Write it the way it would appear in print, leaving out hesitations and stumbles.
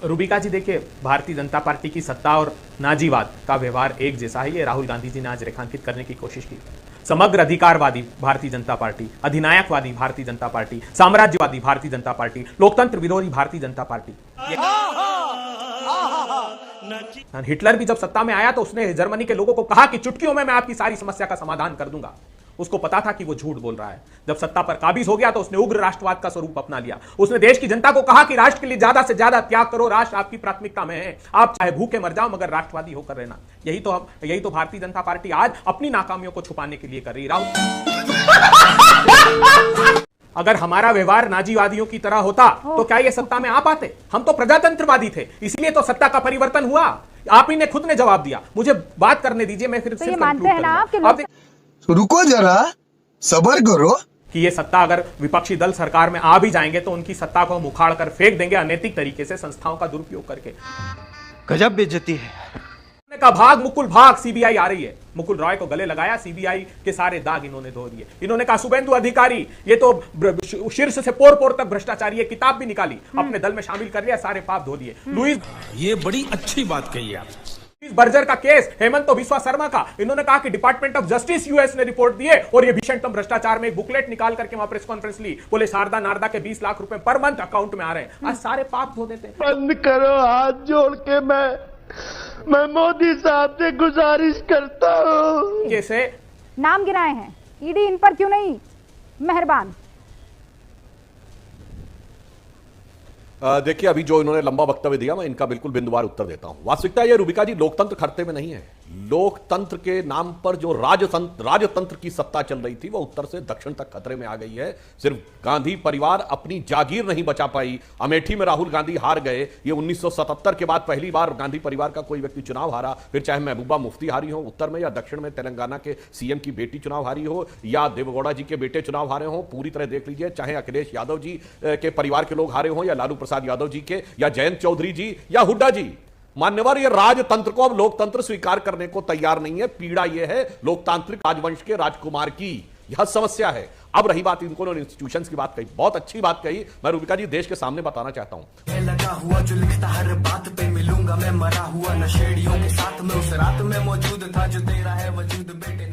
रूबिका जी, देखिए, भारतीय जनता पार्टी की सत्ता और नाजीवाद का व्यवहार एक जैसा है, ये राहुल गांधी जी ने आज रेखांकित करने की कोशिश की। समग्र अधिकारवादी भारतीय जनता पार्टी, अधिनायकवादी भारतीय जनता पार्टी, साम्राज्यवादी भारतीय जनता पार्टी, लोकतंत्र विरोधी भारतीय जनता पार्टी। हिटलर भी जब सत्ता में आया तो उसने जर्मनी के लोगों को कहा कि चुटकियों में मैं आपकी सारी समस्या का समाधान कर दूंगा। उसको पता था कि वो झूठ बोल रहा है। जब सत्ता पर काबिज हो गया तो उसने उग्र राष्ट्रवाद का स्वरूप अपना लिया। उसने देश की जनता को कहा कि राष्ट्र के लिए ज्यादा से ज्यादा त्याग करो, राष्ट्र आपकी प्राथमिकता में है, आप चाहे भूखे मर जाओ मगर राष्ट्रवादी होकर रहना। यही तो भारतीय जनता पार्टी आज अपनी नाकामियों को छुपाने के लिए कर रही है। अगर हमारा व्यवहार नाजीवादियों की तरह होता तो क्या ये सत्ता में आ पाते? हम तो प्रजातंत्रवादी थे, इसलिए तो सत्ता का परिवर्तन हुआ। आप ही ने खुद ने जवाब दिया। मुझे बात करने दीजिए, मैं फिर तो ये मानते हैं ना आप रुको जरा, सब्र करो कि ये सत्ता अगर विपक्षी दल सरकार में आ भी जाएंगे तो उनकी सत्ता को हम उखाड़ कर फेंक देंगे अनैतिक तरीके से, संस्थाओं का दुरुपयोग करके। गजब बेइज्जती है। का भाग मुकुल भाग, सीबीआई आ रही है। मुकुल रॉय को गले लगाया, सीबीआई के सारे दाग इन्होंने धो दिए। इन्होंने कहा शुभेंदु अधिकारी ये तो शीर्ष से पोर पोर तक भ्रष्टाचारी है, किताब भी निकाली, अपने दल में शामिल कर लिया, सारे पाप धो दिए। लुईस, ये बड़ी अच्छी बात कही आप। बर्जर का केस, हेमंत बिस्वा शर्मा का, इन्होंने कहा कि डिपार्टमेंट ऑफ जस्टिस यूएस ने रिपोर्ट दिए और ये भीषणतम भ्रष्टाचार में एक बुकलेट निकाल करके वहां प्रेस कॉन्फ्रेंस ली। बोले शारदा नारदा के 20 लाख रुपए पर मंथ अकाउंट में आ रहे हैं। आज सारे पाप धो देते हैं। बंद करो, हाथ जोड़ के मैं मोदी साहब से गुजारिश करता हूं। कैसे नाम गिराए हैं, ईडी इन पर क्यों नहीं मेहरबान? देखिए, अभी जो इन्होंने लंबा वक्तव्य दिया, मैं इनका बिल्कुल बिंदुवार उत्तर देता हूं। वास्तविकता ये रूबिका जी, लोकतंत्र खतरे में नहीं है। लोकतंत्र के नाम पर जो राजतंत्र की सत्ता चल रही थी वो उत्तर से दक्षिण तक खतरे में आ गई है। सिर्फ गांधी परिवार अपनी जागीर नहीं बचा पाई। अमेठी में राहुल गांधी हार गए। ये 1977 के बाद पहली बार गांधी परिवार का कोई व्यक्ति चुनाव हारा। फिर चाहे महबूबा मुफ्ती हारी हो उत्तर में, या दक्षिण में तेलंगाना के सीएम की बेटी चुनाव हारी हो, या देवेगौड़ा जी के बेटे चुनाव हारे हो। पूरी तरह देख लीजिए, चाहे अखिलेश यादव जी के परिवार के लोग हारे हों, या लालू प्रसाद यादव जी के, या जयंत चौधरी जी, या हुड्डा जी। मान्यवर ये राजतंत्र को अब लोकतंत्र स्वीकार करने को तैयार नहीं है। पीड़ा यह है लोकतांत्रिक राजवंश के राजकुमार की, यह समस्या है। अब रही बात इनको इंस्टीट्यूशंस की बात कही, बहुत अच्छी बात कही। मैं रूबिका जी देश के सामने बताना चाहता हूं, लगा हुआ जो लिखता हर बात पे मिलूंगा मैं, मरा हुआ नशेड़ियों के साथ में उस रात में मौजूद था जो तेरा है वजूद बेटे।